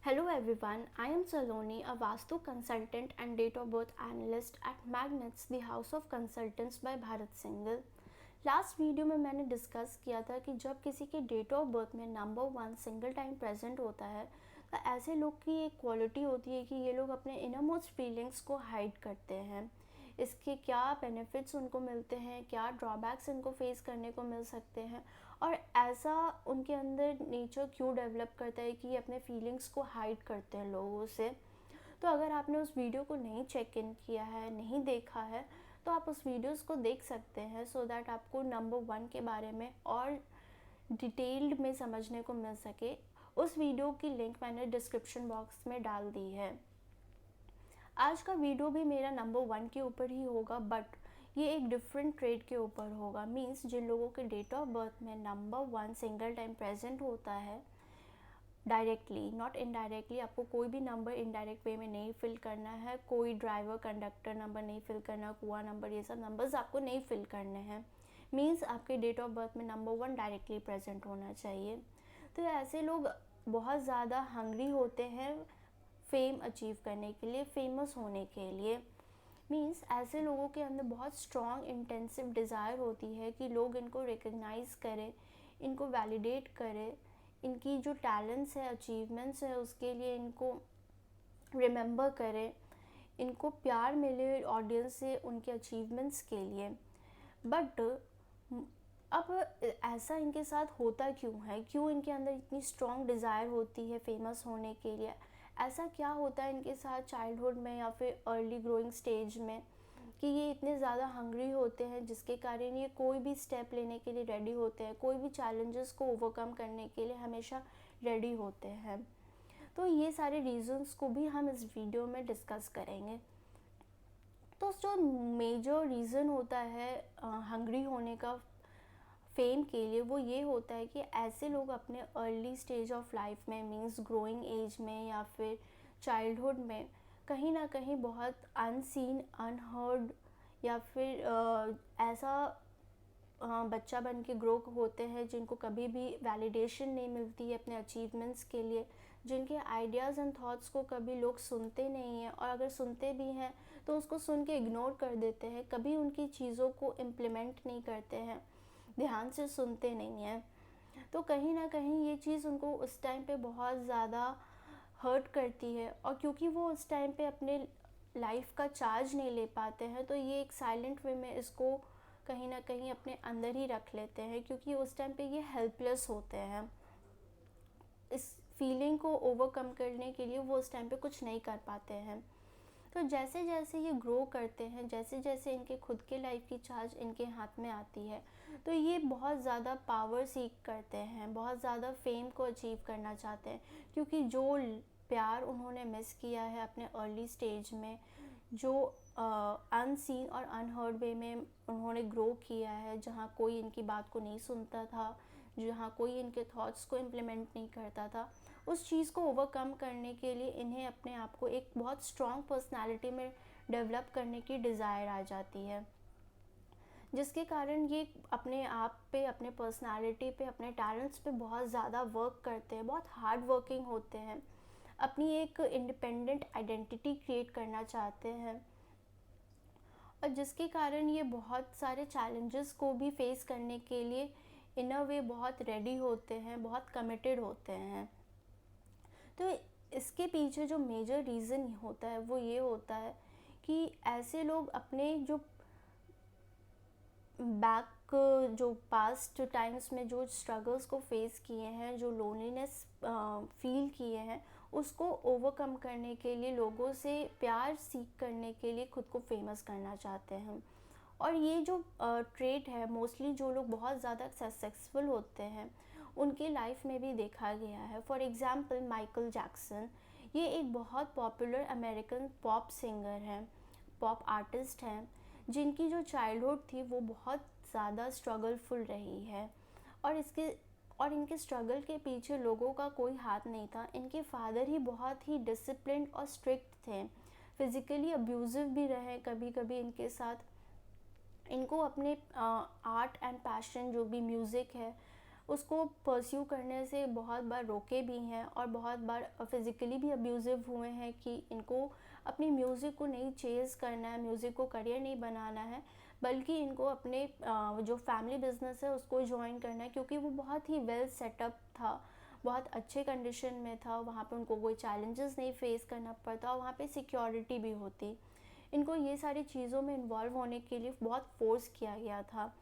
Hello everyone, I am Saloni, a Vastu consultant and date of birth analyst at Magnets, the House of Consultants by Bharat single. Last video में मैंने discuss किया था कि जब किसी के डेट ऑफ बर्थ में नंबर 1 सिंगल टाइम प्रेजेंट होता है तो ऐसे लोग की एक क्वालिटी होती है कि ये लोग अपने इनर मोस्ट फीलिंग्स को हाइड करते हैं। इसके क्या बेनिफिट्स उनको मिलते हैं, क्या ड्रॉबैक्स इनको फेस करने को मिल सकते हैं और ऐसा उनके अंदर नेचर क्यों डेवलप करता है कि ये अपने फीलिंग्स को हाइड करते हैं लोगों से। तो अगर आपने उस वीडियो को नहीं चेक इन किया है, नहीं देखा है, तो आप उस वीडियोस को देख सकते हैं सो दैट आपको नंबर 1 के बारे में और डिटेल्ड में समझने को मिल सके। उस वीडियो की लिंक मैंने डिस्क्रिप्शन बॉक्स में डाल दी है। आज का वीडियो भी मेरा नंबर 1 के ऊपर ही होगा, बट ये एक डिफरेंट ट्रेड के ऊपर होगा। मींस जिन लोगों के डेट ऑफ बर्थ में नंबर 1 सिंगल टाइम प्रेजेंट होता है डायरेक्टली, नॉट इनडायरेक्टली। आपको कोई भी नंबर इनडायरेक्ट वे में नहीं फिल करना है, कोई ड्राइवर कंडक्टर नंबर नहीं फिल करना, कुआं नंबर, ये सब नंबर्स आपको नहीं फिल करने हैं। मींस आपके डेट ऑफ बर्थ में नंबर 1 डायरेक्टली प्रेजेंट होना चाहिए। तो ऐसे लोग बहुत ज़्यादा हंग्री होते हैं फेम अचीव करने के लिए, फेमस होने के लिए। मीन्स ऐसे लोगों के अंदर बहुत स्ट्रॉन्ग इंटेंसिव डिज़ायर होती है कि लोग इनको रिकग्नाइज़ करें, इनको वैलिडेट करें, इनकी जो टैलेंट्स है, अचीवमेंट्स है, उसके लिए इनको रिमेंबर करें, इनको प्यार मिले ऑडियंस से उनके अचीवमेंट्स के लिए। बट अब ऐसा इनके साथ होता क्यों है, क्यों इनके अंदर इतनी स्ट्रॉन्ग डिज़ायर होती है फेमस होने के लिए? ऐसा क्या होता है इनके साथ चाइल्डहुड में या फिर अर्ली ग्रोइंग स्टेज में कि ये इतने ज़्यादा हंग्री होते हैं जिसके कारण ये कोई भी स्टेप लेने के लिए रेडी होते हैं, कोई भी चैलेंजेस को ओवरकम करने के लिए हमेशा रेडी होते हैं। तो ये सारे रीजंस को भी हम इस वीडियो में डिस्कस करेंगे। तो जो मेजर रीज़न होता है हंग्री होने का फेम के लिए, वो ये होता है कि ऐसे लोग अपने अर्ली स्टेज ऑफ लाइफ में, मींस ग्रोइंग एज में या फिर चाइल्डहुड में, कहीं ना कहीं बहुत अनसीन, अनहर्ड या फिर ऐसा बच्चा बन के ग्रो होते हैं जिनको कभी भी वैलिडेशन नहीं मिलती है अपने अचीवमेंट्स के लिए, जिनके आइडियाज़ एंड थॉट्स को कभी लोग सुनते नहीं हैं, और अगर सुनते भी हैं तो उसको सुन के इग्नोर कर देते हैं, कभी उनकी चीज़ों को इम्प्लीमेंट नहीं करते हैं, ध्यान से सुनते नहीं हैं। तो कहीं ना कहीं ये चीज़ उनको उस टाइम पे बहुत ज़्यादा हर्ट करती है, और क्योंकि वो उस टाइम पे अपने लाइफ का चार्ज नहीं ले पाते हैं तो ये एक साइलेंट वे में इसको कहीं ना कहीं अपने अंदर ही रख लेते हैं, क्योंकि उस टाइम पे ये हेल्पलेस होते हैं। इस फीलिंग को ओवरकम करने के लिए वो उस टाइम पे कुछ नहीं कर पाते हैं। तो जैसे जैसे ये ग्रो करते हैं, जैसे जैसे इनके खुद के लाइफ की चार्ज इनके हाथ में आती है, तो ये बहुत ज़्यादा पावर सीख करते हैं, बहुत ज़्यादा फेम को अचीव करना चाहते हैं, क्योंकि जो प्यार उन्होंने मिस किया है अपने अर्ली स्टेज में, जो अनसीन और अनहर्ड वे में उन्होंने ग्रो किया है, जहाँ कोई इनकी बात को नहीं सुनता था, जहाँ कोई इनके थॉट्स को इम्प्लीमेंट नहीं करता था, उस चीज़ को ओवरकम करने के लिए इन्हें अपने आप को एक बहुत स्ट्रॉन्ग पर्सनालिटी में डेवलप करने की डिज़ायर आ जाती है, जिसके कारण ये अपने आप पे, अपने पर्सनालिटी पे, अपने टैलेंट्स पे बहुत ज़्यादा वर्क करते हैं, बहुत हार्ड वर्किंग होते हैं, अपनी एक इंडिपेंडेंट आइडेंटिटी क्रिएट करना चाहते हैं, और जिसके कारण ये बहुत सारे चैलेंजेस को भी फेस करने के लिए इन अ वे बहुत रेडी होते हैं, बहुत कमिटेड होते हैं। तो इसके पीछे जो मेजर रीज़न होता है वो ये होता है कि ऐसे लोग अपने जो बैक, जो पास्ट टाइम्स में जो स्ट्रगल्स को फेस किए हैं, जो लोनलीनेस फील किए हैं, उसको ओवरकम करने के लिए, लोगों से प्यार सीख करने के लिए खुद को फेमस करना चाहते हैं। और ये जो ट्रेट है, मोस्टली जो लोग बहुत ज़्यादा सक्सेसफुल होते हैं उनके लाइफ में भी देखा गया है। फॉर एग्ज़ाम्पल माइकल जैक्सन, ये एक बहुत पॉपुलर अमेरिकन पॉप सिंगर हैं, पॉप आर्टिस्ट हैं, जिनकी जो चाइल्डहुड थी वो बहुत ज़्यादा स्ट्रगलफुल रही है, और इनके स्ट्रगल के पीछे लोगों का कोई हाथ नहीं था। इनके फादर ही बहुत ही डिसिप्लिन्ड और स्ट्रिक्ट थे, फिज़िकली अब्यूज़िव भी रहे कभी कभी इनके साथ। इनको अपने आर्ट एंड पैशन, जो भी म्यूज़िक है, उसको परस्यू करने से बहुत बार रोके भी हैं और बहुत बार फिज़िकली भी अब्यूज़िव हुए हैं कि इनको अपनी म्यूज़िक को नहीं चेज़ करना है, म्यूज़िक को करियर नहीं बनाना है, बल्कि इनको अपने जो फैमिली बिज़नेस है उसको जॉइन करना है, क्योंकि वो बहुत ही वेल सेटअप था, बहुत अच्छे कंडीशन में था, वहाँ पे उनको कोई चैलेंजेस नहीं फेस करना पड़ता और वहाँ पे सिक्योरिटी भी होती। इनको ये सारी चीज़ों में इन्वॉल्व होने के लिए बहुत फोर्स किया गया था,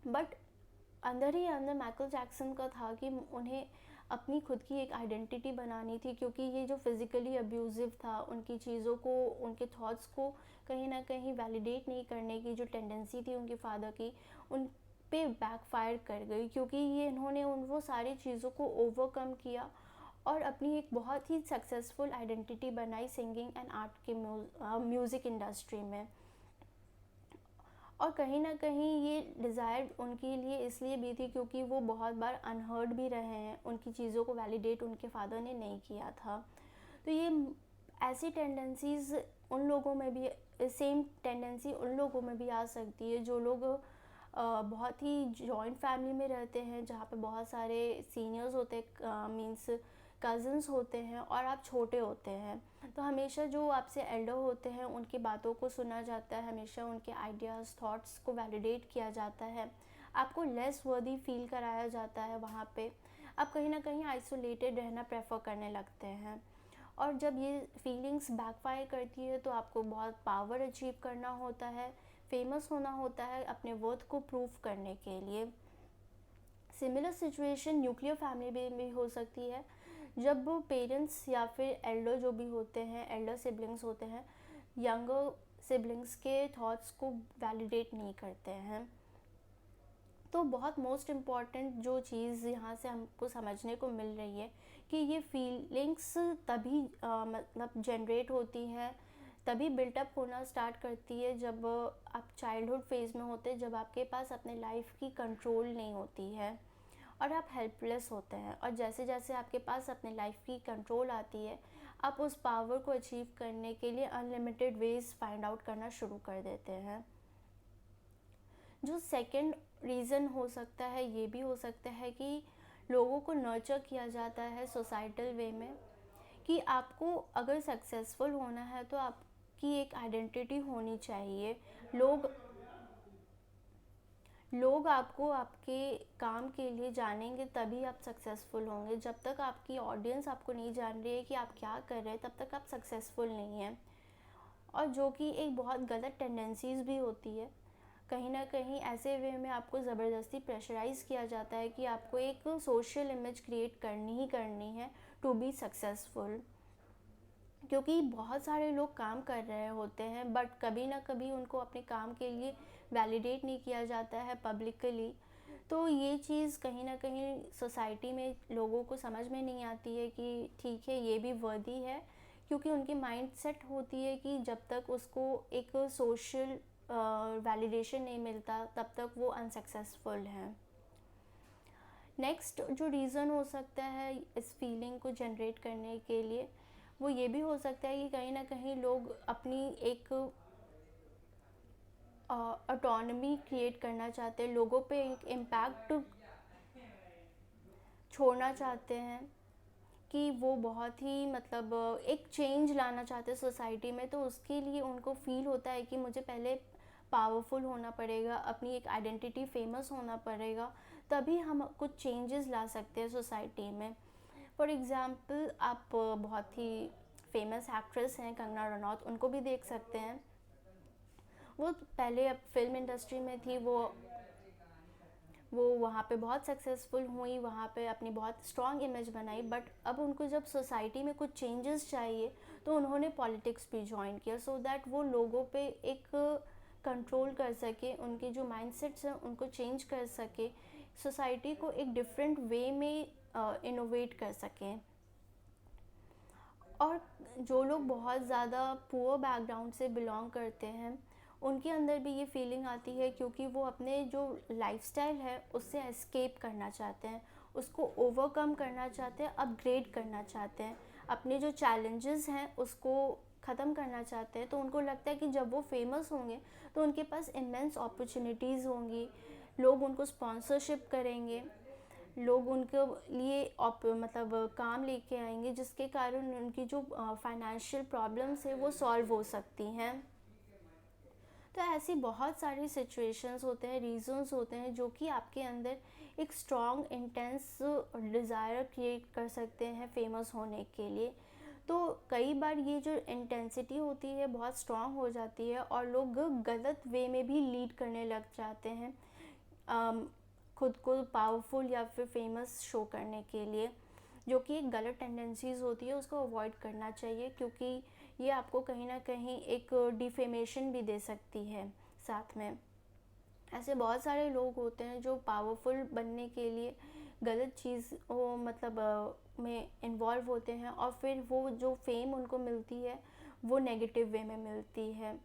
बट अंदर ही अंदर माइकल जैक्सन का था कि उन्हें अपनी खुद की एक आइडेंटिटी बनानी थी, क्योंकि ये जो फिज़िकली अब्यूज़िव था, उनकी चीज़ों को, उनके थॉट्स को कहीं ना कहीं वैलिडेट नहीं करने की जो टेंडेंसी थी उनके फादर की, उन पे बैकफायर कर गई, क्योंकि ये इन्होंने उन वो सारी चीज़ों को ओवरकम किया और अपनी एक बहुत ही सक्सेसफुल आइडेंटिटी बनाई सिंगिंग एंड आर्ट के म्यूज़िक इंडस्ट्री में। और कहीं ना कहीं ये डिज़ायर उनके लिए इसलिए भी थी क्योंकि वो बहुत बार अनहर्ड भी रहे हैं, उनकी चीज़ों को वैलिडेट उनके फादर ने नहीं किया था। तो ये ऐसी टेंडेंसीज़ उन लोगों में भी, सेम टेंडेंसी उन लोगों में भी आ सकती है जो लोग बहुत ही जॉइंट फैमिली में रहते हैं, जहाँ पे बहुत सारे सीनियर्स होते हैं, मीन्स कज़न्स होते हैं और आप छोटे होते हैं। तो हमेशा जो आपसे एल्डर होते हैं उनकी बातों को सुना जाता है, हमेशा उनके आइडियाज़ थॉट्स को वैलिडेट किया जाता है, आपको लेस वर्दी फील कराया जाता है। वहाँ पे आप कहीं ना कहीं आइसोलेटेड रहना प्रेफर करने लगते हैं, और जब ये फीलिंग्स बैकफायर करती है तो आपको बहुत पावर अचीव करना होता है, फेमस होना होता है अपने वर्थ को प्रूव करने के लिए। सिमिलर सिचुएशन न्यूक्लियर फैमिली में भी हो सकती है, जब पेरेंट्स या फिर एल्डर जो भी होते हैं, एल्डर सिबलिंग्स होते हैं, यंगर सिबलिंग्स के थॉट्स को वैलिडेट नहीं करते हैं। तो बहुत मोस्ट इम्पॉर्टेंट जो चीज़ यहाँ से हमको समझने को मिल रही है कि ये फीलिंग्स तभी मतलब जनरेट होती हैं, तभी बिल्टअप होना स्टार्ट करती है जब आप चाइल्डहुड फेज़ में होते हैं, जब आपके पास अपने लाइफ की कंट्रोल नहीं होती है और आप हेल्पलेस होते हैं। और जैसे जैसे आपके पास अपने लाइफ की कंट्रोल आती है, आप उस पावर को अचीव करने के लिए अनलिमिटेड वेज फाइंड आउट करना शुरू कर देते हैं। जो सेकंड रीज़न हो सकता है, ये भी हो सकता है कि लोगों को नर्चर किया जाता है सोसाइटल वे में, कि आपको अगर सक्सेसफुल होना है तो आपकी एक आइडेंटिटी होनी चाहिए। लोग लोग आपको आपके काम के लिए जानेंगे, तभी आप सक्सेसफुल होंगे। जब तक आपकी ऑडियंस आपको नहीं जान रही है कि आप क्या कर रहे हैं, तब तक आप सक्सेसफुल नहीं हैं। और जो कि एक बहुत गलत टेंडेंसीज़ भी होती है। कहीं ना कहीं ऐसे वे में आपको ज़बरदस्ती प्रेशराइज़ किया जाता है कि आपको एक सोशल इमेज क्रिएट करनी ही करनी है टू बी सक्सेसफुल, क्योंकि बहुत सारे लोग काम कर रहे होते हैं बट कभी ना कभी उनको अपने काम के लिए वैलिडेट नहीं किया जाता है पब्लिकली। तो ये चीज़ कहीं ना कहीं सोसाइटी में लोगों को समझ में नहीं आती है कि ठीक है, ये भी वर्दी है, क्योंकि उनकी माइंड सेट होती है कि जब तक उसको एक सोशल वैलिडेशन नहीं मिलता तब तक वो अनसक्सेसफुल हैं। नेक्स्ट जो रीज़न हो सकता है इस फीलिंग को जनरेट करने के लिए, वो ये भी हो सकता है कि कहीं ना कहीं लोग अपनी एक ऑटोनॉमी क्रिएट करना चाहते हैं, लोगों पे एक इम्पैक्ट छोड़ना चाहते हैं, कि वो बहुत ही मतलब एक चेंज लाना चाहते हैं सोसाइटी में। तो उसके लिए उनको फील होता है कि मुझे पहले पावरफुल होना पड़ेगा, अपनी एक आइडेंटिटी फेमस होना पड़ेगा, तभी हम कुछ चेंजेस ला सकते हैं सोसाइटी में। फॉर एग्ज़ाम्पल, आप बहुत ही फेमस एक्ट्रेस हैं कंगना रनौत, उनको भी देख सकते हैं। वो पहले अब फिल्म इंडस्ट्री में थी, वो वहाँ पे बहुत सक्सेसफुल हुई, वहाँ पे अपनी बहुत स्ट्रॉन्ग इमेज बनाई, बट अब उनको जब सोसाइटी में कुछ चेंजेस चाहिए तो उन्होंने पॉलिटिक्स भी ज्वाइन किया, सो दैट वो लोगों पे एक कंट्रोल कर सके, उनके जो माइंडसेट्स हैं उनको चेंज कर सके, सोसाइटी को एक डिफरेंट वे में इनोवेट कर सकें। और जो लोग बहुत ज़्यादा पुअर बैकग्राउंड से बिलोंग करते हैं, उनके अंदर भी ये फीलिंग आती है, क्योंकि वो अपने जो लाइफस्टाइल है उससे एस्केप करना चाहते हैं, उसको ओवरकम करना चाहते हैं, अपग्रेड करना चाहते हैं, अपने जो चैलेंजेस हैं उसको ख़त्म करना चाहते हैं। तो उनको लगता है कि जब वो फेमस होंगे तो उनके पास इमेंस अपॉर्चुनिटीज़ होंगी, लोग उनको स्पॉन्सरशिप करेंगे, लोग उनके लिए मतलब काम लेके आएंगे, जिसके कारण उनकी जो फाइनेंशियल प्रॉब्लम्स है वो सॉल्व हो सकती हैं। तो ऐसी बहुत सारी सिचुएशंस होते हैं, रीजंस होते हैं जो कि आपके अंदर एक स्ट्रॉन्ग इंटेंस डिज़ायर क्रिएट कर सकते हैं फेमस होने के लिए। तो कई बार ये जो इंटेंसिटी होती है बहुत स्ट्रॉन्ग हो जाती है और लोग गलत वे में भी लीड करने लग जाते हैं खुद को पावरफुल या फिर फेमस शो करने के लिए, जो कि एक गलत टेंडेंसीज़ होती है, उसको अवॉइड करना चाहिए, क्योंकि ये आपको कहीं ना कहीं एक डिफेमेशन भी दे सकती है साथ में। ऐसे बहुत सारे लोग होते हैं जो पावरफुल बनने के लिए गलत चीज़ में इन्वॉल्व होते हैं और फिर वो जो फेम उनको मिलती है वो नेगेटिव वे में मिलती है।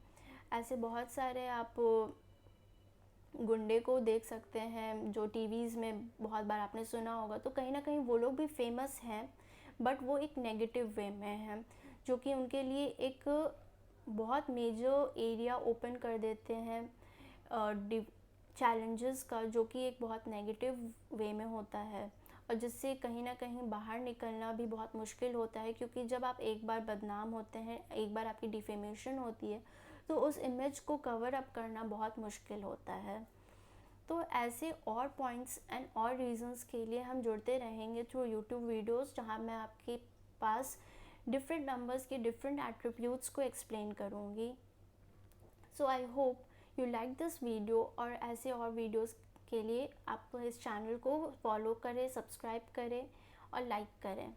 ऐसे बहुत सारे आप गुंडे को देख सकते हैं जो टीवीज़ में बहुत बार आपने सुना होगा। तो कहीं ना कहीं वो लोग भी फेमस हैं, बट वो एक नेगेटिव वे में हैं, जो कि उनके लिए एक बहुत मेजर एरिया ओपन कर देते हैं चैलेंजेस का, जो कि एक बहुत नेगेटिव वे में होता है और जिससे कहीं ना कहीं बाहर निकलना भी बहुत मुश्किल होता है। क्योंकि जब आप एक बार बदनाम होते हैं, एक बार आपकी डिफेमेशन होती है, तो उस इमेज को कवर अप करना बहुत मुश्किल होता है। तो ऐसे और पॉइंट्स एंड और रीजंस के लिए हम जुड़ते रहेंगे थ्रू यूट्यूब वीडियोस, जहां मैं आपके पास डिफरेंट नंबर्स के डिफरेंट एट्रीब्यूट्स को एक्सप्लेन करूँगी। So I hope you like this video, और ऐसे और वीडियोस के लिए आप इस चैनल को फॉलो करें, सब्सक्राइब करें और लाइक करें।